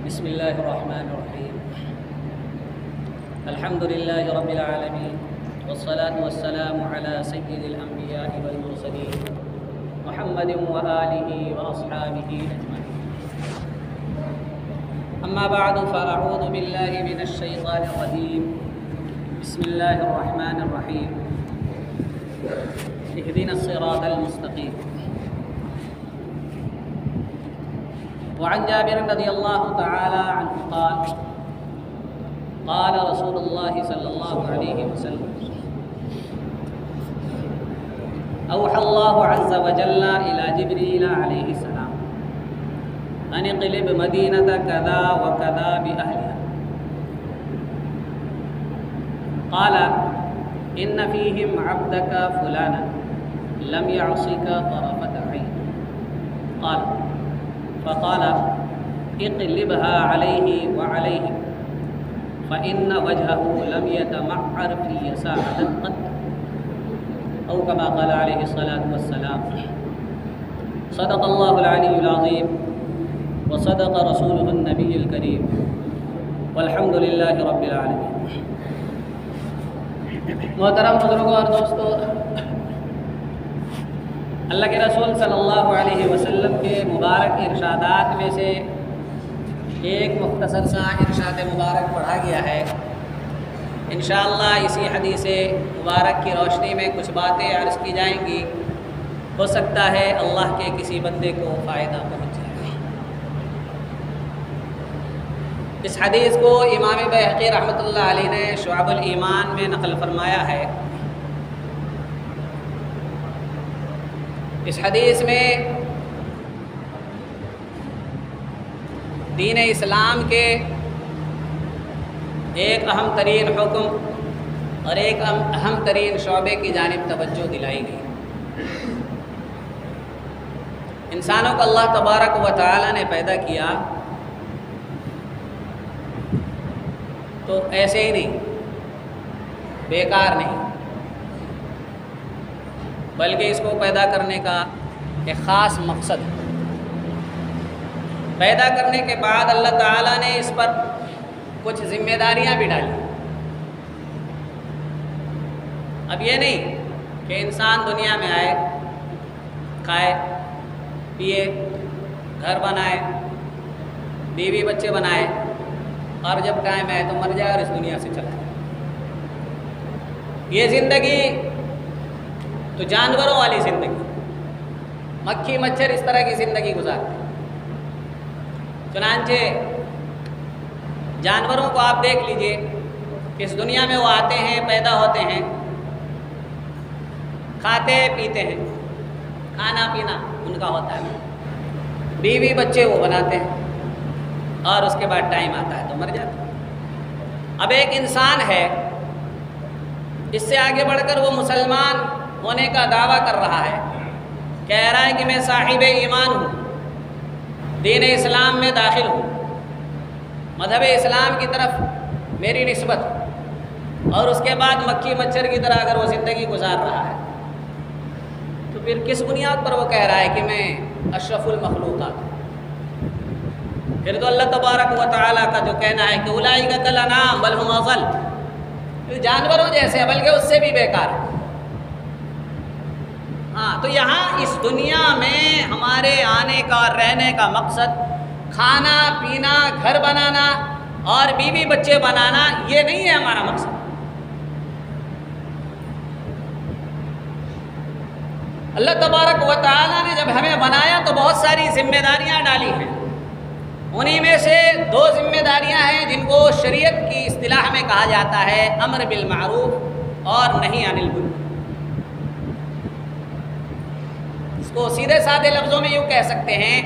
بسم الله الرحمن الرحيم. الحمد لله رب العالمين، والصلاة والسلام على سيد الأنبياء والمرسلين محمد وآله وأصحابه أجمعين. أما بعد، فأعوذ بالله من الشيطان الرجيم. بسم الله الرحمن الرحيم. اهدنا الصراط المستقيم. وعن جابر رضي الله تعالى عنه قال قال رسول الله صلى الله عليه وسلم: أوحى الله عز وجل إلى جبريل عليه السلام أن اقلب مدينة كذا وكذا بأهلها. قال: إن فيهم عبدك فلانا لم يعصك طرفة عين. قال: فقال: اقلبها عليه وعليهم، فإن وجهه لم يتمعر في ساعة قط، أو كما قال عليه الصلاة والسلام. صدق الله العلي العظيم، وصدق رسوله النبي الكريم، والحمد لله رب العالمين. محترم بزرگوں اور دوستو، اللہ کے رسول صلی اللہ علیہ وسلم کے مبارک ارشادات میں سے ایک مختصر سا ارشاد مبارک پڑھا گیا ہے. انشاءاللہ اسی حدیث مبارک کی روشنی میں کچھ باتیں عرض کی جائیں گی. ہو سکتا ہے اللہ کے کسی بندے کو فائدہ پہنچ جائے. اس حدیث کو امام بیہقی رحمۃ اللہ علیہ نے شعب الایمان میں نقل فرمایا ہے. اس حدیث میں دین اسلام کے ایک اہم ترین حکم اور ایک اہم ترین شعبے کی جانب توجہ دلائی گئی. انسانوں کو اللہ تبارک و تعالی نے پیدا کیا تو ایسے ہی نہیں، بیکار نہیں، بلکہ اس کو پیدا کرنے کا ایک خاص مقصد ہے. پیدا کرنے کے بعد اللہ تعالیٰ نے اس پر کچھ ذمہ داریاں بھی ڈالی. اب یہ نہیں کہ انسان دنیا میں آئے، کھائے پیے، گھر بنائے، بیوی بچے بنائے، اور جب ٹائم آئے تو مر جائے اور اس دنیا سے چلا جائے. یہ زندگی تو جانوروں والی زندگی، مکھی مچھر اس طرح کی زندگی گزارتے ہیں. چنانچہ جانوروں کو آپ دیکھ لیجئے کہ اس دنیا میں وہ آتے ہیں، پیدا ہوتے ہیں، کھاتے پیتے ہیں، کھانا پینا ان کا ہوتا ہے، بیوی بچے وہ بناتے ہیں، اور اس کے بعد ٹائم آتا ہے تو مر جاتے ہیں. اب ایک انسان ہے، اس سے آگے بڑھ کر وہ مسلمان ہونے کا دعویٰ کر رہا ہے، کہہ رہا ہے کہ میں صاحب ایمان ہوں، دین اسلام میں داخل ہوں، مذہب اسلام کی طرف میری نسبت، اور اس کے بعد مکھی مچھر کی طرح اگر وہ زندگی گزار رہا ہے تو پھر کس بنیاد پر وہ کہہ رہا ہے کہ میں اشرف المخلوقات ہوں؟ پھر تو اللہ تبارک و تعالیٰ کا جو کہنا ہے کہ اولئک کالانعام بل ھم اضل، جانوروں جیسے بلکہ اس سے بھی بیکار ہے. ہاں، تو یہاں اس دنیا میں ہمارے آنے کا اور رہنے کا مقصد کھانا پینا، گھر بنانا اور بیوی بچے بنانا یہ نہیں ہے ہمارا مقصد. اللہ تبارک و تعالیٰ نے جب ہمیں بنایا تو بہت ساری ذمہ داریاں ڈالی ہیں. انہی میں سے دو ذمہ داریاں ہیں جن کو شریعت کی اصطلاح میں کہا جاتا ہے امر بالمعروف اور نہی عن المنکر. اس کو سیدھے سادے لفظوں میں یوں کہہ سکتے ہیں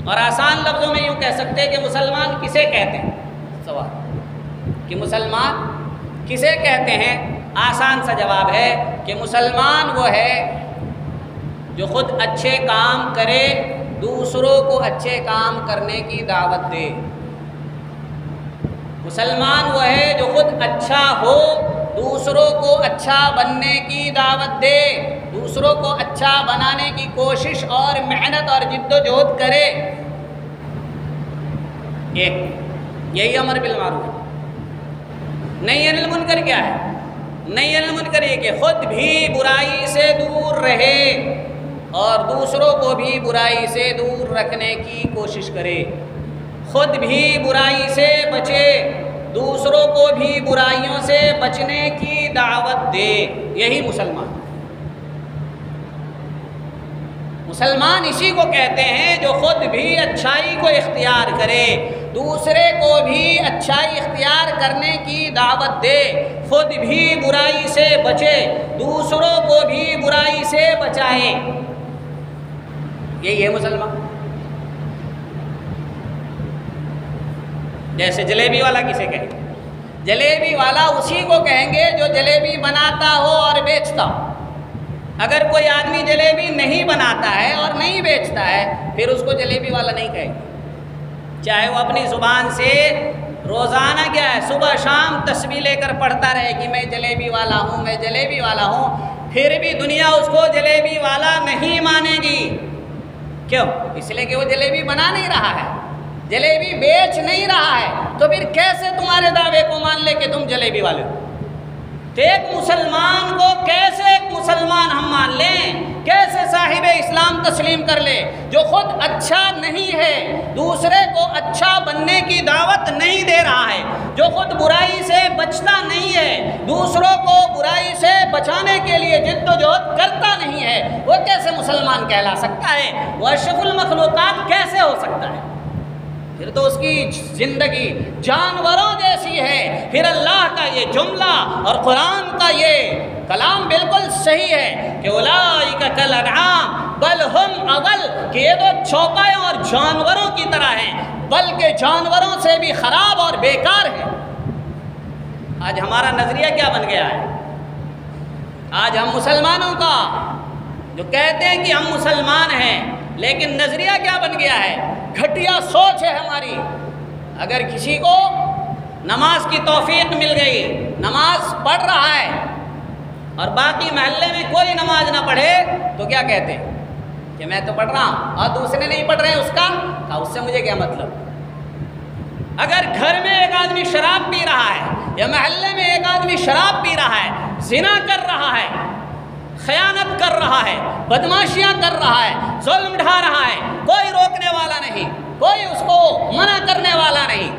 اور آسان لفظوں میں یوں کہہ سکتے ہیں کہ مسلمان کسے کہتے ہیں. سوال کہ مسلمان کسے کہتے ہیں؟ آسان سا جواب ہے کہ مسلمان وہ ہے جو خود اچھے کام کرے، دوسروں کو اچھے کام کرنے کی دعوت دے. مسلمان وہ ہے جو خود اچھا ہو، دوسروں کو اچھا بننے کی دعوت دے، دوسروں کو اچھا بنانے کی کوشش اور محنت اور جد و جہد کرے. ایک یہی امر بالمعروف، نہی عن المنکر کیا ہے؟ نہی عن المنکر یہ کہ خود بھی برائی سے دور رہے اور دوسروں کو بھی برائی سے دور رکھنے کی کوشش کرے، خود بھی برائی سے بچے، دوسروں کو بھی برائیوں سے بچنے کی دعوت دے، یہی مسلمان۔ مسلمان اسی کو کہتے ہیں جو خود بھی اچھائی کو اختیار کرے، دوسرے کو بھی اچھائی اختیار کرنے کی دعوت دے، خود بھی برائی سے بچے، دوسروں کو بھی برائی سے بچائے، یہی ہے مسلمان۔ جیسے جلیبی والا کسے کہیں؟ جلیبی والا اسی کو کہیں گے جو جلیبی بناتا ہو اور بیچتا ہو۔ اگر کوئی آدمی جلیبی نہیں بناتا ہے اور نہیں بیچتا ہے پھر اس کو جلیبی والا نہیں کہیں گے، چاہے وہ اپنی زبان سے روزانہ کیا ہے صبح شام تسبیح لے کر پڑھتا رہے کہ میں جلیبی والا ہوں، میں جلیبی والا ہوں، پھر بھی دنیا اس کو جلیبی والا نہیں مانے گی۔ کیوں؟ اس لیے کہ وہ جلیبی بنا نہیں رہا ہے، جلیبی بیچ نہیں رہا ہے، تو پھر کیسے تمہارے دعوے کو مان لے کہ تم جلیبی والے ہو؟ تو ایک مسلمان کو کیسے ایک مسلمان ہم مان لیں، کیسے صاحب اسلام تسلیم کر لے جو خود اچھا نہیں ہے، دوسرے کو اچھا بننے کی دعوت نہیں دے رہا ہے، جو خود برائی سے بچتا نہیں ہے، دوسروں کو برائی سے بچانے کے لیے جد و جہد کرتا نہیں ہے، وہ کیسے مسلمان کہلا سکتا ہے؟ وہ اشرف المخلوقات کیسے ہو سکتا ہے؟ پھر تو اس کی زندگی جانوروں جیسی ہے۔ پھر اللہ کا یہ جملہ اور قرآن کا یہ کلام بالکل صحیح ہے کہ اولئک کالانعام بل ہم اضل، کہ یہ تو چوپایوں اور جانوروں کی طرح ہیں بلکہ جانوروں سے بھی خراب اور بیکار ہیں۔ آج ہمارا نظریہ کیا بن گیا ہے؟ آج ہم مسلمانوں کا جو کہتے ہیں کہ ہم مسلمان ہیں لیکن نظریہ کیا بن گیا ہے؟ گھٹیا سوچ ہے ہماری۔ اگر کسی کو نماز کی توفیق مل گئی، نماز پڑھ رہا ہے اور باقی محلے میں کوئی نماز نہ پڑھے تو کیا کہتے ہیں کہ میں تو پڑھ رہا ہوں اور دوسرے نہیں پڑھ رہے ہیں، اس کا اس سے مجھے کیا مطلب؟ اگر گھر میں ایک آدمی شراب پی رہا ہے یا محلے میں ایک آدمی شراب پی رہا ہے، زنا کر رہا ہے، خیانت کر رہا ہے، بدماشیاں کر رہا ہے، ظلم ڈھا رہا ہے، کوئی روکنے والا نہیں، کوئی اس کو منع کرنے والا نہیں،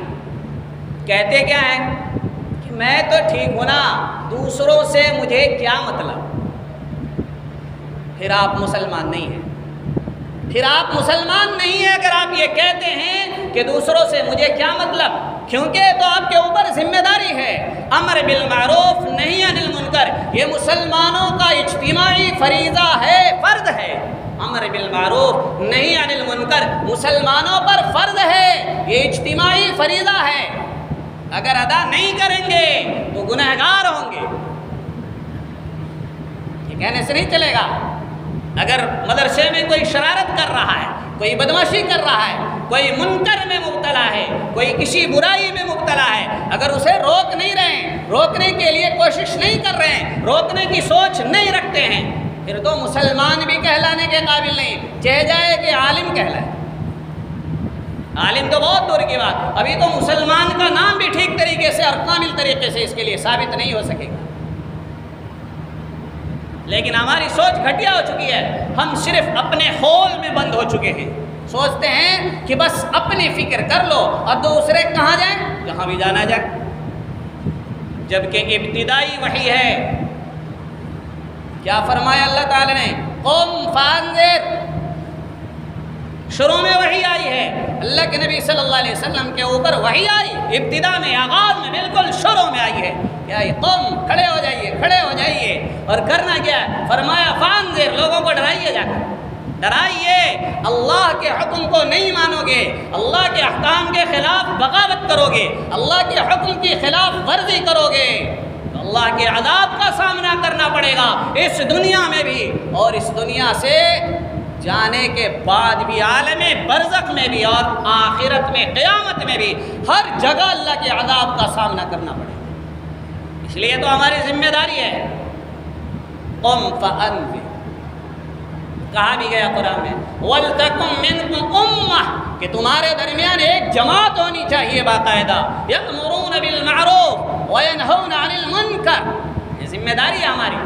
کہتے کیا ہے کہ میں تو ٹھیک ہوں نا، دوسروں سے مجھے کیا مطلب؟ پھر آپ مسلمان نہیں ہیں، پھر آپ مسلمان نہیں ہیں اگر آپ یہ کہتے ہیں کہ دوسروں سے مجھے کیا مطلب، کیونکہ تو آپ کے اوپر ذمہ داری ہے۔ امر بالمعروف نہی عن المنکر یہ مسلمانوں کا اجتماعی فریضہ ہے، فرض ہے۔ امر بالمعروف نہی عن المنکر مسلمانوں پر فرض ہے، یہ اجتماعی فریضہ ہے، اگر ادا نہیں کریں گے تو گنہگار ہوں گے۔ یہ کہنے سے نہیں چلے گا۔ اگر مدرسے میں کوئی شرارت کر رہا ہے، کوئی بدماشی کر رہا ہے، کوئی منکر میں مبتلا ہے، کوئی کسی برائی میں مبتلا ہے، اگر اسے روک نہیں رہے ہیں، روکنے کے لیے کوشش نہیں کر رہے ہیں، روکنے کی سوچ نہیں رکھتے ہیں، پھر تو مسلمان بھی کہلانے کے قابل نہیں، چاہے جائے کہ عالم کہلائے۔ عالم تو بہت دور کی بات، ابھی تو مسلمان کا نام بھی ٹھیک طریقے سے اور کامل طریقے سے اس کے لیے ثابت نہیں ہو سکے گا۔ لیکن ہماری سوچ گھٹیا ہو چکی ہے، ہم صرف اپنے خول میں بند ہو چکے ہیں، سوچتے ہیں کہ بس اپنی فکر کر لو اور دوسرے کہاں جائیں، جہاں بھی جانا جائے، جبکہ ابتدائی وحی ہے۔ کیا فرمایا اللہ تعالی نے؟ قم فانذر، شروع میں وحی آئی ہے، اللہ کے نبی صلی اللہ علیہ وسلم کے اوپر وحی آئی، ابتدا میں، آغاز میں، بالکل شروع میں آئی ہے۔ کیا یہ قوم کھڑے ہو جائیے، کھڑے ہو جائیے، اور کرنا کیا ہے؟ فرمایا فانذر، لوگوں کو ڈرائیے، جا کر ڈرائیے، اللہ کے حکم کو نہیں مانو گے، اللہ کے احکام کے خلاف بغاوت کرو گے، اللہ کے حکم کی خلاف ورزی کرو گے تو اللہ کے عذاب کا سامنا کرنا پڑے گا، اس دنیا میں بھی اور اس دنیا سے جانے کے بعد بھی، عالم برزخ میں بھی اور آخرت میں، قیامت میں بھی، ہر جگہ اللہ کے عذاب کا سامنا کرنا پڑے گا۔ اس لیے تو ہماری ذمہ داری ہے، قم فانذر، کہا بھی گیا قرآن میں وَلْتَكُن مِّنكُمْ أُمَّةٌ کہ تمہارے درمیان ایک جماعت ہونی چاہیے باقاعدہ يَأْمُرُونَ بِالْمَعْرُوفِ وَيَنْهَوْنَ عَنِ الْمُنكَرِ، یہ ذمہ داری ہے ہماری۔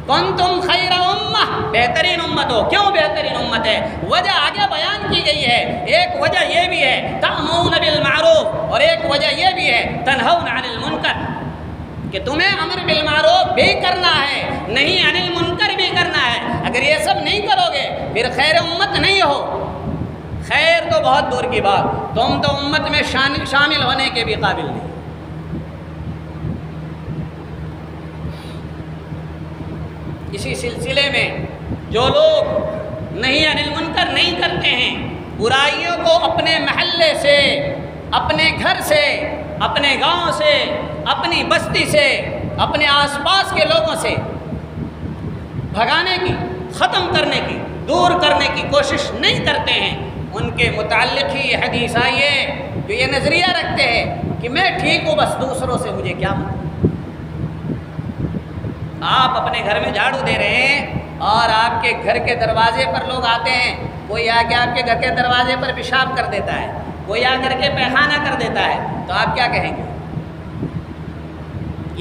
کنتم خیر امہ، بہترین امت ہو۔ کیوں بہترین امت ہے؟ وجہ آگے بیان کی گئی ہے۔ ایک وجہ یہ بھی ہے تأمرون بالمعروف، اور ایک وجہ یہ بھی ہے تنہون عن المنکر، کہ تمہیں امر بالمعروف بھی کرنا ہے، نہیں عن المنکر بھی کرنا ہے۔ اگر یہ سب نہیں کرو گے پھر خیر امت نہیں ہو۔ خیر تو بہت دور کی بات، تم تو امت میں شامل ہونے کے بھی قابل نہیں۔ اسی سلسلے میں جو لوگ نہیں عن المنکر نہیں کرتے ہیں، برائیوں کو اپنے محلے سے، اپنے گھر سے، اپنے گاؤں سے، اپنی بستی سے، اپنے آس پاس کے لوگوں سے بھگانے کی، ختم کرنے کی، دور کرنے کی کوشش نہیں کرتے ہیں، ان کے متعلق ہی یہ حدیث آئی ہے جو یہ نظریہ رکھتے ہیں کہ میں ٹھیک ہوں، بس دوسروں سے مجھے کیا مطلب۔ آپ اپنے گھر میں جھاڑو دے رہے ہیں اور آپ کے گھر کے دروازے پر لوگ آتے ہیں، کوئی آ کے آپ کے گھر کے دروازے پر پیشاب کر دیتا ہے، کوئی آ کر کے پیخانہ کر دیتا ہے، تو آپ کیا کہیں گے؟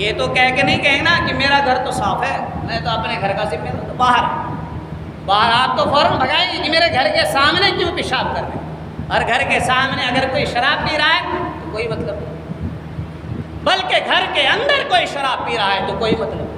یہ تو کہہ کے نہیں کہیں نا کہ میرا گھر تو صاف ہے، میں تو اپنے گھر کا ذمہ دار، تو باہر آپ تو فوراً بھگائیں گے کہ میرے گھر کے سامنے کیوں پیشاب کر رہے ہیں، اور گھر کے سامنے اگر کوئی شراب پی رہا ہے تو کوئی مطلب نہیں، بلکہ گھر کے اندر کوئی شراب پی رہا ہے تو کوئی مطلب نہیں،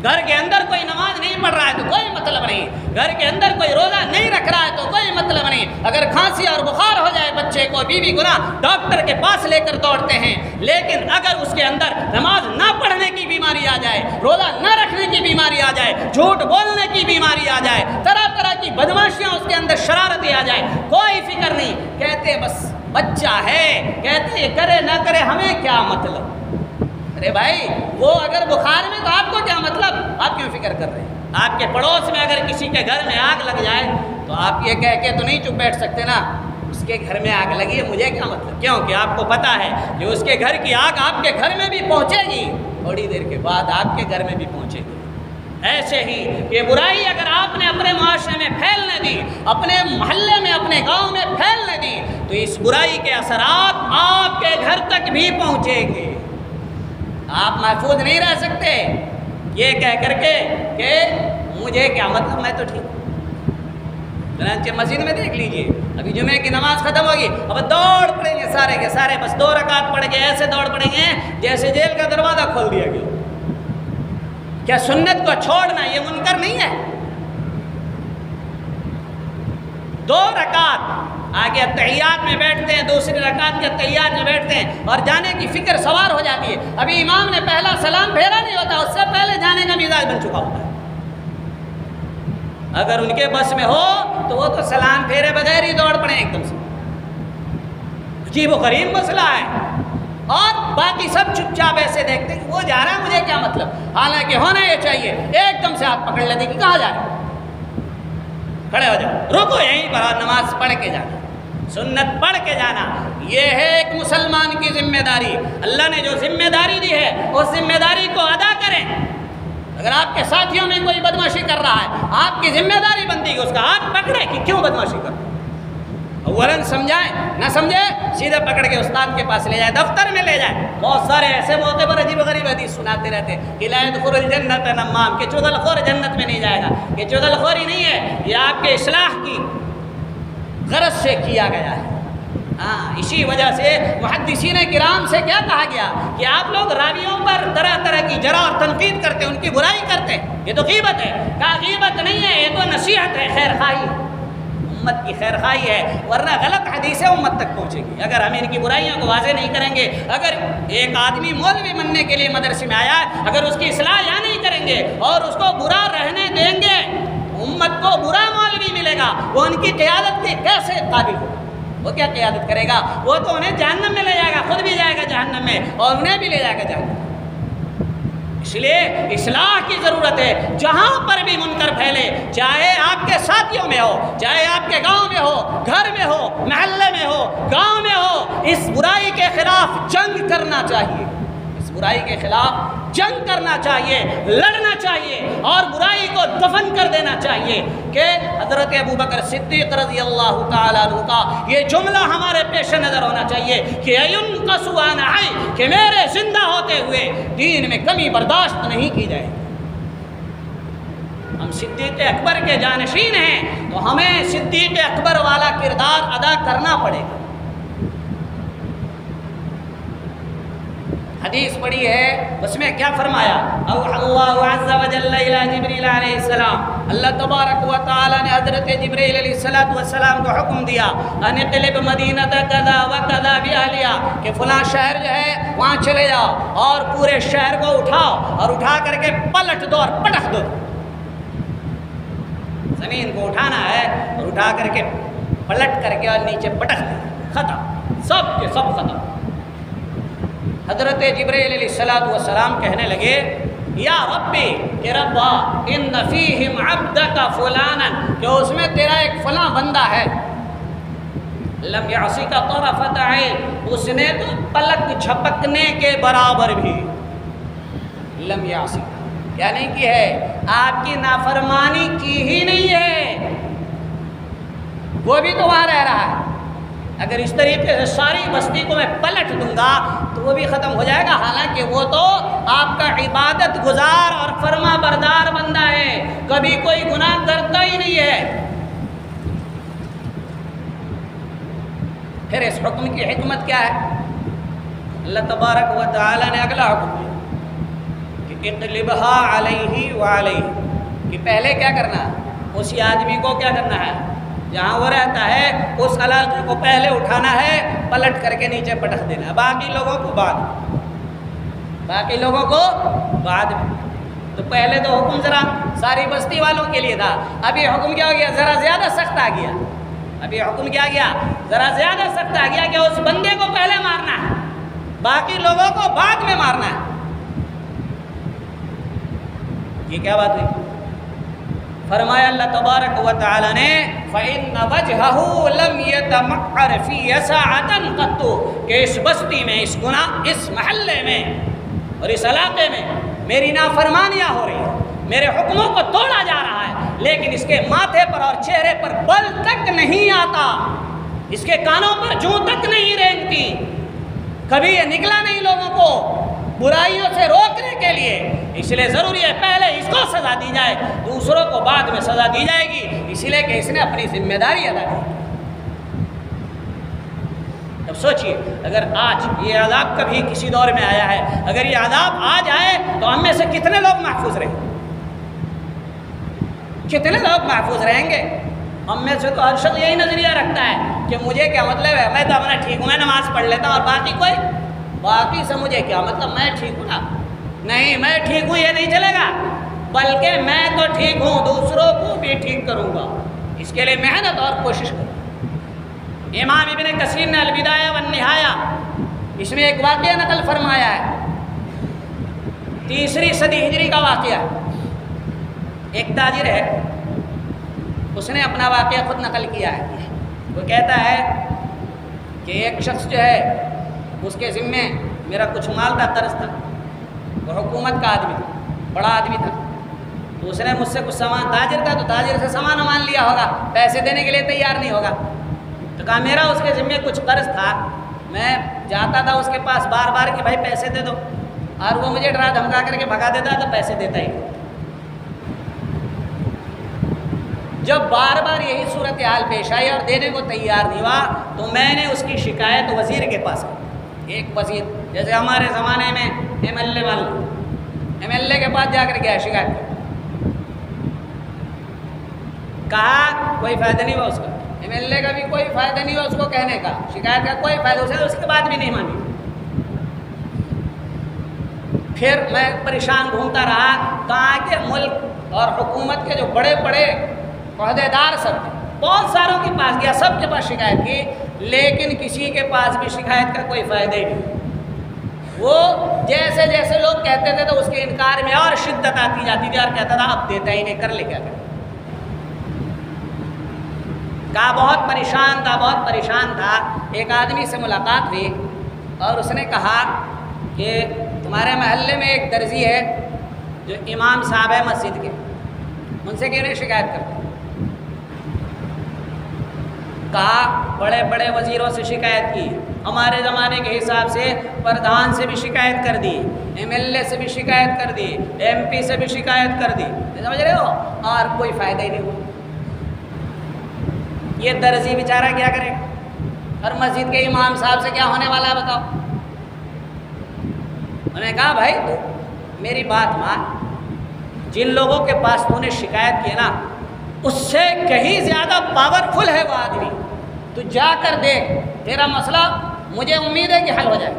گھر کے اندر کوئی نماز نہیں پڑھ رہا ہے تو کوئی مطلب نہیں، گھر کے اندر کوئی روزہ نہیں رکھ رہا ہے تو کوئی مطلب نہیں۔ اگر کھانسی اور بخار ہو جائے بچے کو، بیوی گناہ ڈاکٹر کے پاس لے کر دوڑتے ہیں، لیکن اگر اس کے اندر نماز نہ پڑھنے کی بیماری آ جائے، روزہ نہ رکھنے کی بیماری آ جائے، جھوٹ بولنے کی بیماری آ جائے، طرح طرح کی بدماشیاں اس کے اندر شرارتیں آ جائے، کوئی فکر نہیں، کہتے بس بچہ ہے، کہتے یہ کرے نہ کرے ہمیں کیا مطلب۔ ارے بھائی وہ اگر بخار میں تو آپ کو کیا مطلب، آپ کیوں فکر کر رہے ہیں؟ آپ کے پڑوس میں اگر کسی کے گھر میں آگ لگ جائے تو آپ یہ کہہ کے تو نہیں چپ بیٹھ سکتے نا، اس کے گھر میں آگ لگی ہے مجھے کیا مطلب، کیونکہ آپ کو پتہ ہے کہ اس کے گھر کی آگ آپ کے گھر میں بھی پہنچے گی، تھوڑی دیر کے بعد آپ کے گھر میں بھی پہنچے گی۔ ایسے ہی یہ برائی اگر آپ نے اپنے معاشرے میں پھیلنے دی، اپنے محلے میں، اپنے گاؤں میں پھیلنے دی، تو اس برائی کے اثرات آپ کے گھر تک بھی پہنچیں گے۔ آپ محفوظ نہیں رہ سکتے یہ کہہ کر کے کہ مجھے کیا مطلب، میں تو ٹھیک ہوں۔ چنانچہ مسجد میں دیکھ لیجئے، ابھی جمعے کی نماز ختم ہوگی، اب دوڑ پڑیں گے سارے کے سارے، بس 2 رکعت پڑھ کے ایسے دوڑ پڑیں گے جیسے جیل کا دروازہ کھول دیا گیا۔ کیا سنت کو چھوڑنا یہ منکر نہیں ہے؟ 2 رکعت آگے تحیات میں بیٹھتے ہیں، دوسری رکعت کے تحیات میں بیٹھتے ہیں اور جانے کی فکر سوار ہو جاتی ہے، ابھی امام نے پہلا سلام پھیرا نہیں ہوتا، اس سے پہلے جانے کا مزاج بن چکا ہوتا ہے۔ اگر ان کے بس میں ہو تو وہ تو سلام پھیرے بغیر ہی دوڑ پڑے ایک دم سے، عجیب و غریب مسئلہ ہے، اور باقی سب چپ چاپ ایسے دیکھتے ہیں کہ وہ جا رہا ہے مجھے کیا مطلب، حالانکہ ہونا یہ چاہیے ایک دم سے آپ پکڑ لیتے کہ کہاں جا رہے ہیں، کھڑے ہو جاؤ، رکو یہیں پر اور نماز پڑھ کے جانا، سنت پڑھ کے جانا، یہ ہے ایک مسلمان کی ذمہ داری۔ اللہ نے جو ذمہ داری دی ہے اس ذمہ داری کو ادا کریں۔ اگر آپ کے ساتھیوں میں کوئی بدماشی کر رہا ہے، آپ کی ذمہ داری بنتی ہے کہ اس کا ہاتھ پکڑے کہ کیوں بدماشی کر رہا ہے، اولاً سمجھائیں، نہ سمجھے سیدھے پکڑ کے استاد کے پاس لے جائے، دفتر میں لے جائے۔ بہت سارے ایسے موقع پر عجیب غریب حدیث سناتے رہتے کہ لا يدخل الجنت نمام، کہ چغل خور جنت میں نہیں جائے گا۔ یہ چغل خوری نہیں ہے، یہ آپ کے اصلاح کی غرض سے کیا گیا ہے۔ اسی وجہ سے محدثین کرام سے کیا کہا گیا کہ آپ لوگ راویوں پر طرح طرح کی جرح اور تنقید کرتے، ان کی برائی کرتے، یہ تو غیبت ہے۔ کہا غیبت نہیں ہے، یہ تو نصیحت ہے، خیر خواہی، امت کی خیر خواہی ہے، ورنہ غلط حدیثیں امت تک پہنچے گی اگر ہم ان کی برائیوں کو واضح نہیں کریں گے۔ اگر ایک آدمی مولوی بننے کے لیے مدرسے میں آیا ہے، اگر اس کی اصلاح یا نہیں کریں گے اور اس کو برا رہنے دیں گے، امت کو برا مولوی ملے گا، وہ ان کی قیادت کے کیسے قابل ہوگا؟ وہ کیا قیادت کرے گا؟ وہ تو انہیں جہنم میں لے جائے گا، خود بھی جائے گا جہنم میں اور انہیں بھی لے جائے گا جہنم۔ اس لیے اصلاح کی ضرورت ہے۔ جہاں پر بھی منکر پھیلے، چاہے آپ کے ساتھیوں میں ہو، چاہے آپ کے گاؤں میں ہو، گھر میں ہو، محلے میں ہو، گاؤں میں ہو، اس برائی کے خلاف جنگ کرنا چاہیے، اس برائی کے خلاف جنگ کرنا چاہیے، لڑنا چاہیے اور برائی کو دفن کر دینا چاہیے کہ حضرت ابوبکر صدیق رضی اللہ تعالیٰ عنہ کا یہ جملہ ہمارے پیش نظر ہونا چاہیے کہ اَيُنْقَصُ وَأَنَا حَيٌّ، کہ میرے زندہ ہوتے ہوئے دین میں کمی برداشت نہیں کی جائے۔ ہم صدیق اکبر کے جانشین ہیں تو ہمیں صدیق اکبر والا کردار ادا کرنا پڑے گا۔ حدیث پڑھی ہے، اس میں کیا فرمایا؟ اوحى اللہ عز وجل الى جبریل علیہ السلام، اللہ تبارک و تعالی نے حضرت جبریل علیہ السلام کو حکم دیا ان اقلب مدینہ کذا و کذا باہلھا، کہ فلاں شہر جو ہے وہاں چلے جاؤ اور پورے شہر کو اٹھاؤ اور اٹھا کر کے پلٹ دو اور پٹخ دو۔ زمین کو اٹھانا ہے اور اٹھا کر کے پلٹ کر کے اور نیچے پٹخ دو، ختم، سب کے سب ختم۔ حضرت جبریل علیہ السلام کہنے لگے یا ربی، کہ ربا ان فیہم عبدک فلانا، کہ اس میں تیرا ایک فلاں بندہ ہے، لم یعصک طرفۃ عین، اس نے تو پلک جھپکنے کے برابر بھی، لم یعصک کیا نہیں کی ہے، آپ کی نافرمانی کی ہی نہیں ہے، وہ بھی تو وہاں رہ رہا ہے۔ اگر اس طریقے سے ساری بستی کو میں پلٹ دوں گا تو وہ بھی ختم ہو جائے گا، حالانکہ وہ تو آپ کا عبادت گزار اور فرما بردار بندہ ہے، کبھی کوئی گناہ کرتا ہی نہیں ہے۔ پھر اس حکم کی حکمت کیا ہے؟ اللہ تبارک و تعالی نے اگلا حکم دیا کہ اقلبها علیہ وعلیہ، کہ پہلے کیا کرنا ہے، اسی آدمی کو کیا کرنا ہے، جہاں وہ رہتا ہے اس علاقے کو پہلے اٹھانا ہے، پلٹ کر کے نیچے پٹخ دینا ہے، باقی لوگوں کو بعد میں، باقی لوگوں کو بعد میں۔ تو پہلے تو حکم ذرا ساری بستی والوں کے لیے تھا، ابھی حکم کیا ہو گیا، ذرا زیادہ سخت آ گیا، ابھی حکم کیا گیا، ذرا زیادہ سخت آ گیا کہ اس بندے کو پہلے مارنا ہے، باقی لوگوں کو بعد میں مارنا ہے۔ یہ کیا بات ہوئی؟ فرمایا اللہ تبارک و تعالی نے فَإِنَّ وَجْهَهُ لَمْ يَتَمَعَّرْ فِي سَاعَةً قَطُّ، کہ اس بستی میں، اس گناہ، اس محلے میں اور اس علاقے میں میری نافرمانیاں ہو رہی ہیں، میرے حکموں کو توڑا جا رہا ہے، لیکن اس کے ماتھے پر اور چہرے پر بل تک نہیں آتا، اس کے کانوں پر جوں تک نہیں رینگتی، کبھی یہ نکلا نہیں لوگوں کو برائیوں سے روکنے کے لیے۔ اس لیے ضروری ہے پہلے اس کو سزا دی جائے، دوسروں کو بعد میں سزا دی جائے گی، اس لیے کہ اس نے اپنی ذمہ داری ادا کی۔ اب سوچئے اگر آج یہ عذاب کبھی کسی دور میں آیا ہے، اگر یہ عذاب آ جائے تو ہم میں سے کتنے لوگ محفوظ رہیں گے؟ کتنے لوگ محفوظ رہیں گے؟ ہم میں سے تو ہر شخص یہی نظریہ رکھتا ہے کہ مجھے کیا مطلب ہے، میں تو اپنا ٹھیک ہوں، میں نماز پڑھ لیتا ہوں، اور باقی سے مجھے کیا مطلب، میں ٹھیک ہوں نا، نہیں میں ٹھیک ہوں یہ نہیں چلے گا، بلکہ میں تو ٹھیک ہوں، دوسروں کو بھی ٹھیک کروں گا، اس کے لیے محنت اور کوشش کروں۔ امام ابن کثیر نے البدایہ والنہایہ اس میں ایک واقعہ نقل فرمایا ہے، 3 صدی ہجری کا واقعہ۔ ایک تاجر ہے، اس نے اپنا واقعہ خود نقل کیا ہے، وہ کہتا ہے کہ ایک شخص جو ہے اس کے ذمے میرا کچھ مال تھا، قرض تھا، وہ حکومت کا آدمی تھا، بڑا آدمی تھا، تو اس نے مجھ سے کچھ سامان، تاجر تھا تو تاجر سے سامان لیا ہوگا، پیسے دینے کے لیے تیار نہیں ہوگا، تو کہا میرا اس کے ذمے کچھ قرض تھا، میں جاتا تھا اس کے پاس بار بار کہ بھائی پیسے دے دو، اور وہ مجھے ڈرا دھمکا کر کے بھگا دیتا تو پیسے دیتا ہی۔ جب بار بار یہی صورتحال پیش آئی اور دینے کو تیار نہیں ہوا تو میں نے اس کی شکایت وزیر کے پاس کی۔ ایک وزیر جیسے ہمارے زمانے میں ایم ایل اے کے پاس جا کر گیا شکایت کر، کہا کوئی فائدہ نہیں ہوا اس کا، ایم ایل اے کا بھی کوئی فائدہ نہیں ہوا اس کو کہنے کا، شکایت کا کوئی فائدہ، اس کے بعد بھی نہیں مانی۔ پھر میں پریشان گھومتا رہا، کہا کہ ملک اور حکومت کے جو بڑے بڑے عہدے دار سب تھے، بہت ساروں کے پاس گیا، سب کے پاس شکایت کی، لیکن کسی کے پاس بھی شکایت کا کوئی فائدہ ہی نہیں۔ وہ جیسے جیسے لوگ کہتے تھے تو اس کے انکار میں اور شدت آتی جاتی تھی، اور کہتا تھا اب دیتا ہی نہیں، کر لے کیا کرے۔ کہا بہت پریشان تھا، ایک آدمی سے ملاقات ہوئی اور اس نے کہا کہ ہمارے محلے میں ایک درزی ہے جو امام صاحب ہے مسجد کے، ان سے کیوں نہیں شکایت کرتے؟ کہا بڑے بڑے وزیروں سے شکایت کی، ہمارے زمانے کے حساب سے پردھان سے بھی شکایت کر دی، ایم ایل اے سے بھی شکایت کر دی، ایم پی سے بھی شکایت کر دی، سمجھ رہے ہو، اور کوئی فائدہ ہی نہیں ہوا۔ یہ درزی بیچارہ کیا کرے گا؟ اور مسجد کے امام صاحب سے کیا ہونے والا ہے بتاؤ؟ انہوں نے کہا بھائی تو میری بات مان، جن لوگوں کے پاس تو نے شکایت کی نا اس سے کہیں زیادہ پاورفل ہے وہ آدمی، تو جا کر دیکھ، تیرا مسئلہ مجھے امید ہے کہ حل ہو جائے۔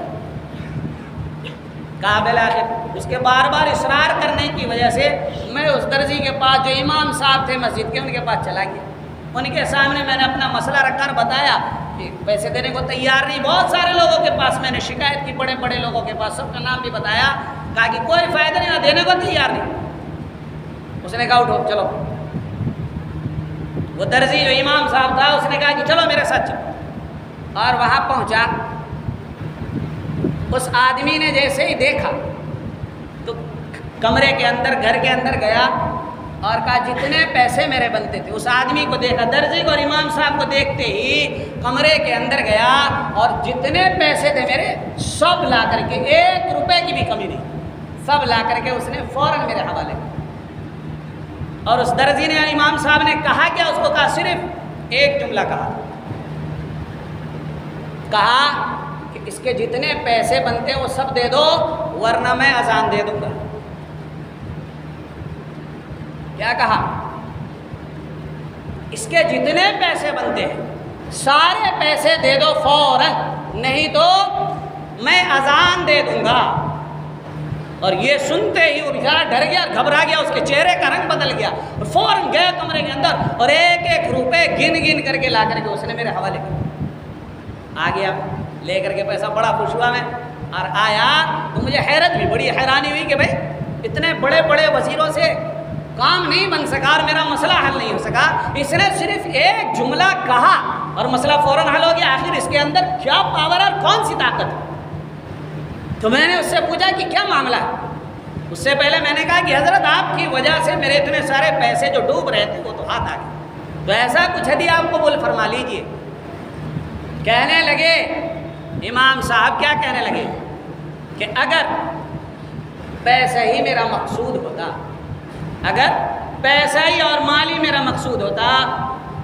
کہا بالآخر اس کے بار بار اصرار کرنے کی وجہ سے میں اس درزی کے پاس جو امام صاحب تھے مسجد کے، ان کے پاس چلا گیا۔ ان کے سامنے میں نے اپنا مسئلہ رکھ کر بتایا کہ پیسے دینے کو تیار نہیں، بہت سارے لوگوں کے پاس میں نے شکایت کی، بڑے بڑے لوگوں کے پاس، سب کا نام بھی بتایا، کہا کہ کوئی فائدہ نہیں، دینے کو تیار نہیں۔ اس نے کہا اٹھو چلو، وہ درزی جو امام صاحب تھا اس نے کہا کہ چلو میرے ساتھ چلو، اور وہاں پہنچا۔ اس آدمی نے جیسے ہی دیکھا تو کمرے کے اندر، گھر کے اندر گیا اور کہا جتنے پیسے میرے بنتے تھے، اس آدمی کو دیکھا، درزی کو اور امام صاحب کو دیکھتے ہی کمرے کے اندر گیا اور جتنے پیسے تھے میرے سب لا کر کے، 1 روپے کی بھی کمی نہیں، سب لا کر کے اس نے فوراً میرے حوالے کیا۔ اور اس درزی نے، امام صاحب نے کہا کیا؟ اس کو کہا صرف ایک جملہ کہا کہ اس کے جتنے پیسے بنتے ہیں وہ سب دے دو ورنہ میں اذان دے دوں گا۔ کیا کہا؟ اس کے جتنے پیسے بنتے ہیں سارے پیسے دے دو فوراً، نہیں تو میں اذان دے دوں گا۔ اور یہ سنتے ہی وہ بیچارہ ڈر گیا، گھبرا گیا، اس کے چہرے کا رنگ بدل گیا، اور فوراً گیا کمرے کے اندر اور 1-1 روپے گن گن کر کے لا کر کے اس نے میرے حوالے کیا۔ آ گیا لے کر کے پیسہ، بڑا خوش ہوا میں، اور آیا تو مجھے حیرت بھی، بڑی حیرانی ہوئی کہ بھائی اتنے بڑے بڑے وزیروں سے کام نہیں بن سکا اور میرا مسئلہ حل نہیں ہو سکا، اس نے صرف ایک جملہ کہا اور مسئلہ فوراً حل ہو گیا۔ آخر اس کے اندر کیا پاور اور کون سی طاقت ہے؟ تو میں نے اس سے پوچھا کہ کیا معاملہ ہے؟ اس سے پہلے میں نے کہا کہ حضرت آپ کی وجہ سے میرے اتنے سارے پیسے جو ڈوب رہے تھے وہ تو ہاتھ آ گئے، تو ایسا کچھ ہے آپ قبول فرما لیجئے۔ کہنے لگے امام صاحب، کیا کہنے لگے کہ اگر پیسہ ہی میرا مقصود ہوتا، اگر پیسہ ہی اور مال ہی میرا مقصود ہوتا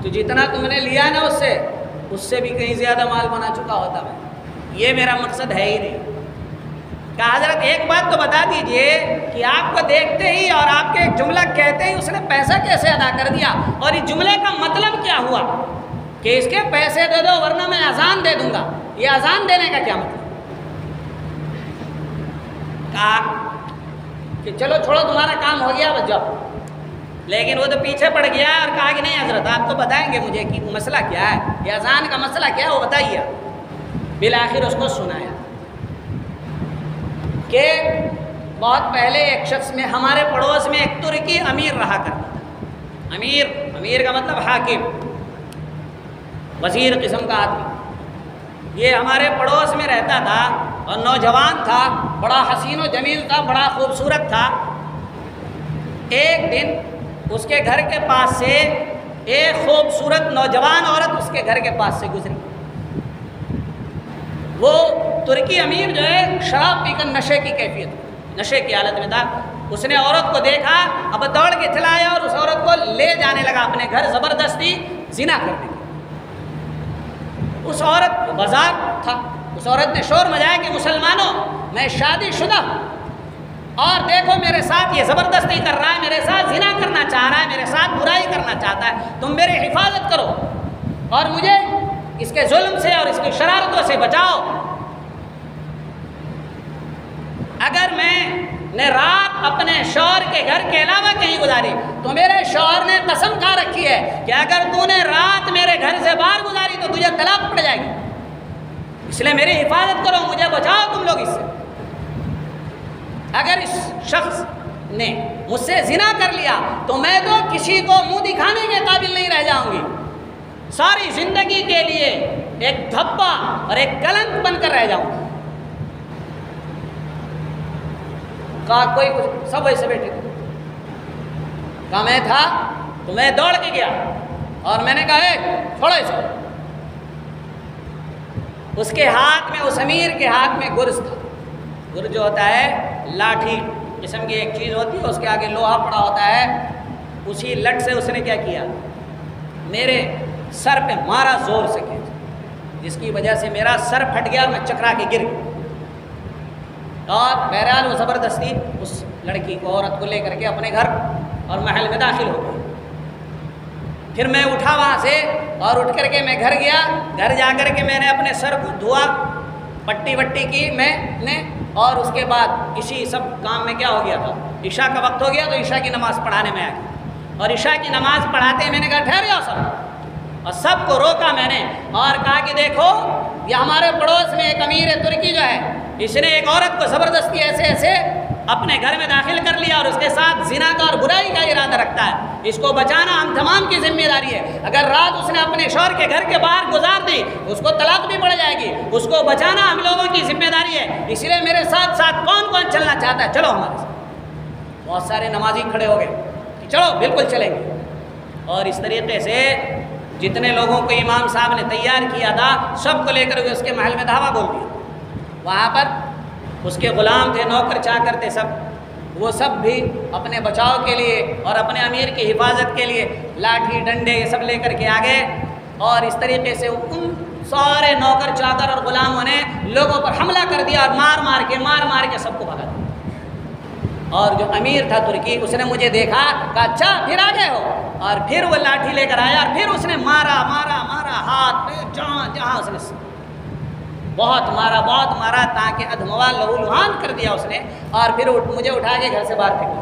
تو جتنا تم نے لیا نا اس سے بھی کہیں زیادہ مال بنا چکا ہوتا میں، یہ میرا مقصد ہے ہی نہیں۔ کہا حضرت ایک بات تو بتا دیجئے کہ آپ کو دیکھتے ہی اور آپ کے ایک جملہ کہتے ہی اس نے پیسہ کیسے ادا کر دیا، اور اس جملے کا مطلب کیا ہوا کہ اس کے پیسے دے دو ورنہ میں اذان دے دوں گا، یہ اذان دینے کا کیا مطلب؟ کہا کہ چلو چھوڑو تمہارا کام ہو گیا بس جاؤ، لیکن وہ تو پیچھے پڑ گیا اور کہا کہ نہیں حضرت آپ تو بتائیں گے مجھے کہ مسئلہ کیا ہے، یہ اذان کا مسئلہ کیا ہے وہ بتائیے۔ بالآخر اس کو سنایا کہ بہت پہلے ایک شخص میں، ہمارے پڑوس میں ایک ترکی امیر رہا کرتا تھا۔ امیر کا مطلب حاکم، وزیر قسم کا آدمی، یہ ہمارے پڑوس میں رہتا تھا اور نوجوان تھا، بڑا حسین و جمیل تھا، بڑا خوبصورت تھا۔ ایک دن اس کے گھر کے پاس سے ایک خوبصورت نوجوان عورت اس کے گھر کے پاس سے گزری۔ وہ ترکی امیر جو ہے شراب پی کر نشے کی کیفیت، نشے کی حالت میں تھا۔ اس نے عورت کو دیکھا، اب دوڑ کے چلا آیا اور اس عورت کو لے جانے لگا اپنے گھر، زبردستی زنا کرنے لگا۔ اس عورت بازار تھا، اس عورت نے شور مچایا کہ مسلمانوں میں شادی شدہ ہوں اور دیکھو میرے ساتھ یہ زبردستی کر رہا ہے، میرے ساتھ زنا کرنا چاہ رہا ہے، میرے ساتھ برائی کرنا چاہتا ہے، تم میری حفاظت کرو اور مجھے اس کے ظلم سے اور اس کی شرارتوں سے بچاؤ۔ اگر میں نے رات اپنے شوہر کے گھر کے علاوہ کہیں گزاری تو میرے شوہر نے قسم کھا رکھی ہے کہ اگر تو نے رات میرے گھر سے باہر گزاری تو تجھے طلاق پڑ جائے گی، اس لیے میری حفاظت کرو، مجھے بچاؤ تم لوگ اس سے۔ اگر اس شخص نے مجھ سے زنا کر لیا تو میں تو کسی کو منہ دکھانے کے قابل نہیں رہ جاؤں گی، ساری زندگی کے لیے ایک دھبا اور ایک کلنک بن کر رہ جاؤں گی۔ کہا کوئی کچھ، سب ویسے بیٹھے تھے. کہا میں تھا تو میں دوڑ کے گیا اور میں نے کہا اے چھوڑو اس کو. اس کے ہاتھ میں، اس امیر کے ہاتھ میں گرز تھا. گرز جو ہوتا ہے لاٹھی قسم کی ایک چیز ہوتی ہے، اس کے آگے لوہا پڑا ہوتا ہے. اسی لٹ سے اس نے کیا کیا، میرے سر پہ مارا زور سے کھینچ، جس کی وجہ سے میرا سر پھٹ گیا اور میں چکرا کے گر گیا. اور بہرحال وہ زبردستی اس لڑکی کو، عورت کو لے کر کے اپنے گھر اور محل میں داخل ہو گئی. پھر میں اٹھا وہاں سے اور اٹھ کر کے میں گھر گیا. گھر جا کر کے میں نے اپنے سر کو دھوا، پٹی وٹی کی میں نے، اور اس کے بعد اسی سب کام میں کیا ہو گیا تھا، عشاء کا وقت ہو گیا تو عشاء کی نماز پڑھانے میں آ گیا. اور عشاء کی نماز پڑھاتے میں نے کہا ٹھہر جاؤ سب، اور سب کو روکا میں نے اور کہا کہ دیکھو یہ ہمارے پڑوس میں ایک امیر ترکی جو ہے، اس نے ایک عورت کو زبردستی ایسے ایسے اپنے گھر میں داخل کر لیا اور اس کے ساتھ زنا کا اور برائی کا ارادہ رکھتا ہے. اس کو بچانا ہم تمام کی ذمہ داری ہے. اگر رات اس نے اپنے شوہر کے گھر کے باہر گزار دی اس کو طلاق بھی پڑ جائے گی. اس کو بچانا ہم لوگوں کی ذمہ داری ہے. اس لیے میرے ساتھ ساتھ کون کون چلنا چاہتا ہے، چلو ہمارے ساتھ. بہت سارے نمازی کھڑے ہو گئے کہ چلو بالکل چلیں گے. اور اس طریقے سے جتنے لوگوں کو امام صاحب نے تیار کیا تھا سب کو لے کر اس کے محل میں دھاوا بول دیا. وہاں پر اس کے غلام تھے، نوکر چاکر تھے، سب وہ سب بھی اپنے بچاؤ کے لیے اور اپنے امیر کی حفاظت کے لیے لاٹھی ڈنڈے یہ سب لے کر کے آگے. اور اس طریقے سے ان سارے نوکر چاکر اور غلاموں نے لوگوں پر حملہ کر دیا اور مار مار کے سب کو بھگا دیا. اور جو امیر تھا ترکی، اس نے مجھے دیکھا، کہا اچھا پھر آ گئے ہو. اور پھر وہ لاٹھی لے کر آیا اور پھر اس نے مارا ہاتھ پہ جہاں اس نے بہت مارا تاکہ ادھموا لہو لہان کر دیا اس نے. اور پھر مجھے اٹھا کے گھر سے باہر پھینکا.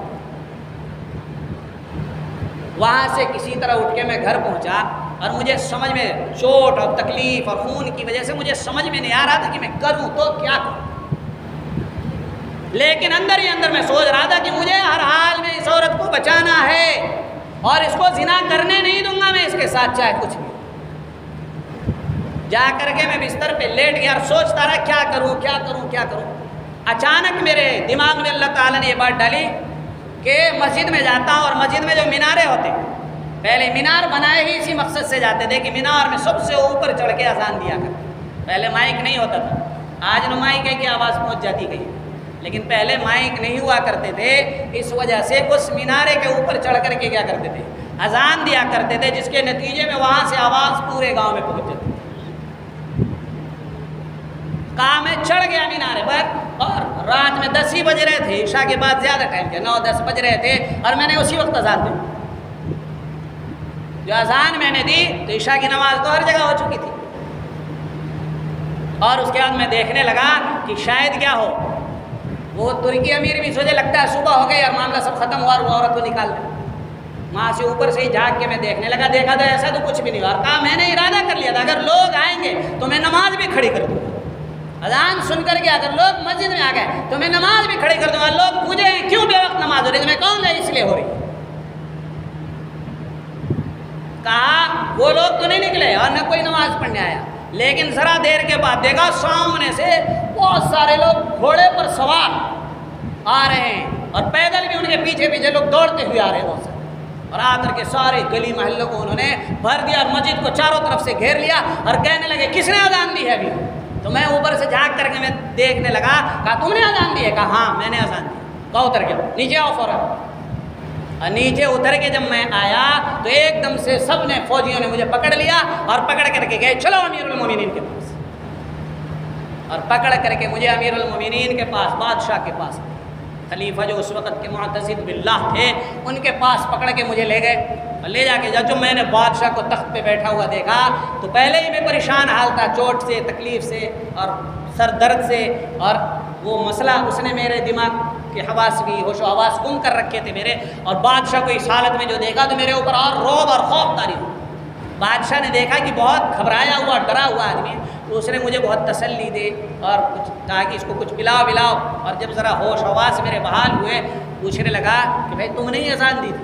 وہاں سے کسی طرح اٹھ کے میں گھر پہنچا اور مجھے سمجھ میں چوٹ اور تکلیف اور خون کی وجہ سے مجھے سمجھ میں نہیں آ رہا تھا کہ میں کروں تو کیا کروں. لیکن اندر ہی اندر میں سوچ رہا تھا کہ مجھے ہر حال میں اس عورت کو بچانا ہے اور اس کو زنا کرنے نہیں دوں گا میں اس کے ساتھ چاہے کچھ بھی. جا کر کے میں بستر پہ لیٹ گیا اور سوچتا رہا کیا کروں. اچانک میرے دماغ میں اللہ تعالیٰ نے یہ بات ڈالی کہ مسجد میں جاتا ہوں اور مسجد میں جو مینارے ہوتے ہیں، پہلے مینار بنائے ہی اسی مقصد سے جاتے تھے کہ مینار میں سب سے اوپر چڑھ کے اذان دیا کر. پہلے مائک نہیں ہوتا تھا، آج نو مائک ہے کہ آواز پہنچ جاتی گئی، لیکن پہلے مائک نہیں ہوا کرتے تھے. اس وجہ سے اس مینارے کے اوپر چڑھ کر کے کیا کرتے تھے، اذان دیا کرتے تھے، جس کے نتیجے میں وہاں سے آواز پورے گاؤں میں پہنچ جاتی. کہا میں چڑھ گیا مینارے پر اور رات میں 10 ہی بج رہے تھے، عشاء کے بعد زیادہ ٹائم کیا، 9-10 بج رہے تھے اور میں نے اسی وقت اذان دی. جو اذان میں نے دی تو عشاء کی نماز تو ہر جگہ ہو چکی تھی. اور اس کے بعد میں دیکھنے لگا کہ شاید کیا ہو، وہ ترکی امیر بھی سوچے لگتا ہے صبح ہو گئی اور معاملہ سب ختم ہوا اور وہ عورت کو نکال دیا. وہاں سے اوپر سے ہی جھانک کے میں دیکھنے لگا، دیکھا تو ایسا تو کچھ بھی نہیں ہوا. اور کہا میں نے ارادہ کر لیا تھا اگر لوگ آئیں گے تو میں نماز بھی کھڑی کر دوں گا. اذان سن کر کے اگر لوگ مسجد میں آ گئے تو میں نماز بھی کھڑی کر دوں گا. لوگ پوچھیں کیوں بے وقت نماز ہو رہی ہے، میں کہوں گا اس لیے ہو رہی. کہا وہ لوگ تو نہیں نکلے اور نہ کوئی نماز پڑھنے آیا، لیکن ذرا دیر کے بعد دیکھا سامنے سے بہت سارے لوگ گھوڑے پر سوار آ رہے ہیں اور پیدل بھی ان کے پیچھے لوگ دوڑتے ہوئے آ رہے ہیں بہت سارے. اور آ کر کے سارے گلی محلوں کو انہوں نے بھر دیا اور مسجد کو چاروں طرف سے گھیر لیا اور کہنے لگے کس نے اذان دی ہے ابھی. تو میں اوپر سے جھانک کر کے میں دیکھنے لگا. کہا تم نے اذان دی ہے؟ کہا ہاں میں نے اذان دی. کہا اتر گیا، نیچے آؤ فوراً. اور نیچے اتر کے جب میں آیا تو ایک دم سے سب نے فوجیوں نے مجھے پکڑ لیا اور پکڑ کر کے گئے چلو امیر المومنین کے پاس. اور پکڑ کر کے مجھے امیر المومنین کے پاس، بادشاہ کے پاس، خلیفہ جو اس وقت کے معتزد باللہ تھے ان کے پاس پکڑ کے مجھے لے گئے. اور لے جا کے جب میں نے بادشاہ کو تخت پہ بیٹھا ہوا دیکھا تو پہلے ہی میں پریشان حال تھا، چوٹ سے، تکلیف سے اور سر درد سے. اور وہ مسئلہ اس نے میرے دماغ کے حواس بھی، ہوش و حواس گم کر رکھے تھے میرے. اور بادشاہ کو اس حالت میں جو دیکھا تو میرے اوپر اور رعب اور خوف طاری ہوا. بادشاہ نے دیکھا کہ بہت گھبرایا ہوا ڈرا ہوا آدمی، تو اس نے مجھے بہت تسلی دی اور کچھ کہا کہ اس کو کچھ پلاؤ. اور جب ذرا ہوش حواس میرے بحال ہوئے پوچھنے لگا کہ بھائی تم نے ہی اذان دی تھی؟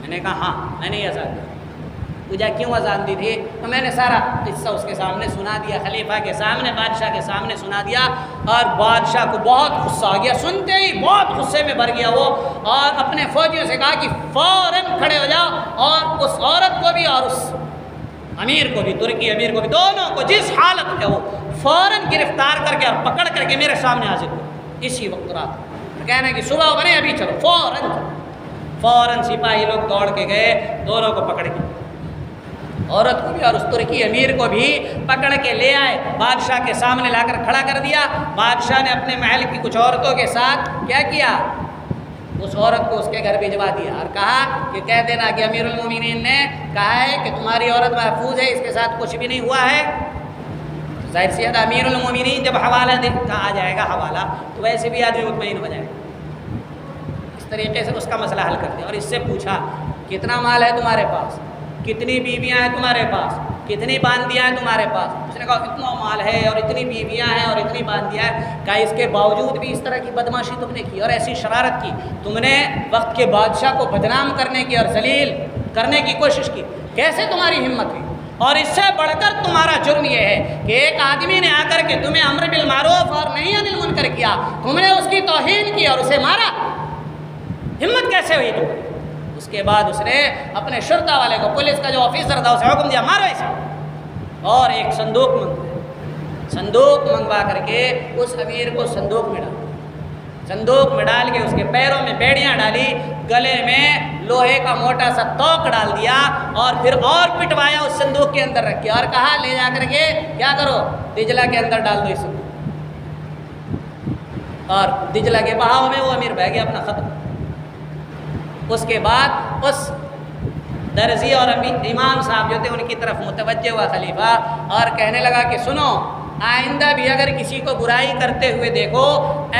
میں نے کہا ہاں میں نے ہی اذان دی. پوچھا کیوں اذان دی تھی؟ تو میں نے سارا قصہ اس کے سامنے سنا دیا، خلیفہ کے سامنے، بادشاہ کے سامنے سنا دیا، اور بادشاہ کو بہت غصہ آ گیا، سنتے ہی بہت غصے میں بھر گیا وہ، اور اپنے فوجیوں سے کہا کہ فوراً کھڑے ہو جاؤ اور اس عورت کو بھی اور اس امیر کو بھی، ترکی امیر کو بھی، دونوں کو جس حالت میں وہ فوراً گرفتار کر کے اور پکڑ کر کے میرے سامنے حاضر کرو اسی وقت رات۔ کہنا کہ صبح بنے ابھی چلو، فوراً سپاہی لوگ دوڑ کے گئے، دونوں کو پکڑ کے، عورت کو بھی اور اس ترکی امیر کو بھی پکڑ کے لے آئے، بادشاہ کے سامنے لا کر کھڑا کر دیا۔ بادشاہ نے اپنے محل کی کچھ عورتوں کے ساتھ کیا کیا، اس عورت کو اس کے گھر بھجوا دیا اور کہا کہ کہہ دینا کہ امیر المومنین نے کہا ہے کہ تمہاری عورت محفوظ ہے، اس کے ساتھ کچھ بھی نہیں ہوا ہے۔ ظاہر سی بات، امیر المومنین جب حوالہ آ جائے گا حوالہ، تو ویسے بھی آدمی مطمئن ہو جائے گا۔ اس طریقے سے اس کا مسئلہ حل کر دیا، اور اس سے پوچھا کتنا مال ہے تمہارے پاس، کتنی بیویاں ہیں تمہارے پاس، کتنی باندیاں ہیں تمہارے پاس؟ اس نے کہا اتنا مال ہے اور اتنی بیویاں ہیں اور اتنی باندیاں ہیں۔ کہا اس کے باوجود بھی اس طرح کی بدماشی تم نے کی اور ایسی شرارت کی، تم نے وقت کے بادشاہ کو بدنام کرنے کی اور ذلیل کرنے کی کوشش کی، کیسے تمہاری ہمت ہوئی؟ اور اس سے بڑھ کر تمہارا جرم یہ ہے کہ ایک آدمی نے آ کر کے تمہیں امر بالمعروف اور نہی عن المنکر کیا، تم نے اس کی توہین کی اور اسے مارا، ہمت کیسے ہوئی تم؟ اس کے بعد اس نے اپنے شرطہ والے کو، پولیس کا جو آفیسر تھا، اسے حکم دیا مارو اسے، اور ایک صندوق منگوا کر کے اس امیر کو صندوق میں ڈال کے اس کے پیروں میں بیڑیاں ڈالی، گلے میں لوہے کا موٹا سا توق ڈال دیا، اور پھر اور پٹوایا، اس صندوق کے اندر رکھ کے، اور کہا لے جا کر کے کیا کرو، دجلہ کے اندر ڈال دو اس صندوق، اور دجلہ کے بہاؤ میں وہ امیر بہہ گیا اپنا ختم۔ اس کے بعد اس درزی اور امام صاحب جو تھے ان کی طرف متوجہ ہوا خلیفہ، اور کہنے لگا کہ سنو، آئندہ بھی اگر کسی کو برائی کرتے ہوئے دیکھو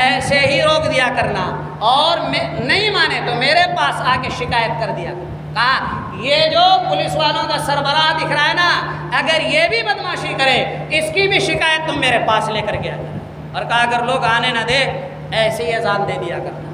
ایسے ہی روک دیا کرنا، اور نہیں مانے تو میرے پاس آ کے شکایت کر دیا۔ کہا یہ جو پولیس والوں کا سربراہ دکھ رہا ہے نا، اگر یہ بھی بدماشی کرے اس کی بھی شکایت تم میرے پاس لے کر کے آ جانا، اور کہا اگر لوگ آنے نہ دے ایسے ہی اذان دے دیا کرنا،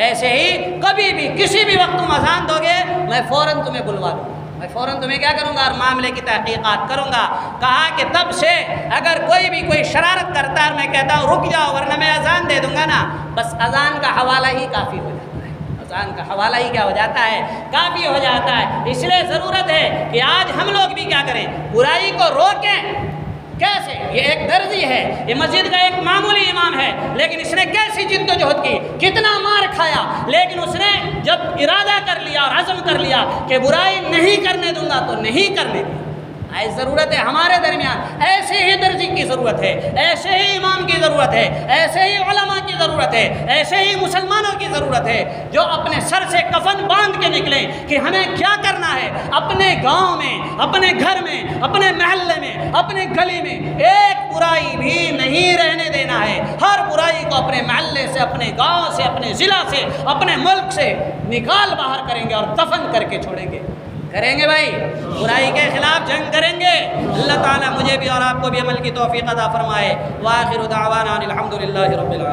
ایسے ہی کبھی بھی کسی بھی وقت تم اذان دو گے میں فوراً تمہیں بلوا دوں گا، میں فوراً تمہیں کیا کروں گا، اور معاملے کی تحقیقات کروں گا۔ کہا کہ تب سے اگر کوئی شرارت کرتا ہے میں کہتا ہوں رک جاؤ ورنہ میں اذان دے دوں گا نا، بس اذان کا حوالہ ہی کافی ہو جاتا ہے، اذان کا حوالہ ہی کیا ہو جاتا ہے، کافی ہو جاتا ہے۔ اس لیے ضرورت ہے کہ آج ہم لوگ بھی کیا کریں، برائی کو روکیں۔ کیسے؟ یہ ایک درزی ہے، یہ مسجد کا ایک معمولی امام ہے، لیکن اس نے کیسی جد و جہد کی، کتنا مار کھایا، لیکن اس نے جب ارادہ کر لیا اور عزم کر لیا کہ برائی نہیں کرنے دوں گا تو نہیں کرنے دی۔ ضرورت ہے ہمارے درمیان ایسے ہی درزی کی ضرورت ہے، ایسے ہی امام کی ضرورت ہے، ایسے ہی علماء کی ضرورت ہے، ایسے ہی مسلمانوں کی ضرورت ہے جو اپنے سر سے کفن باندھ کے نکلیں کہ ہمیں کیا کرنا ہے، اپنے گاؤں میں، اپنے گھر میں، اپنے محلے میں، اپنے گلی میں ایک برائی بھی نہیں رہنے دینا ہے۔ ہر برائی کو اپنے محلے سے، اپنے گاؤں سے، اپنے ضلع سے، اپنے ملک سے نکال باہر کریں گے اور دفن کر کے چھوڑیں گے۔ کریں گے بھائی، برائی کے خلاف جنگ کریں گے۔ اللہ تعالیٰ مجھے بھی اور آپ کو بھی عمل کی توفیق عطا فرمائے۔ وآخر دعوانا الحمد للہ رب العالمین۔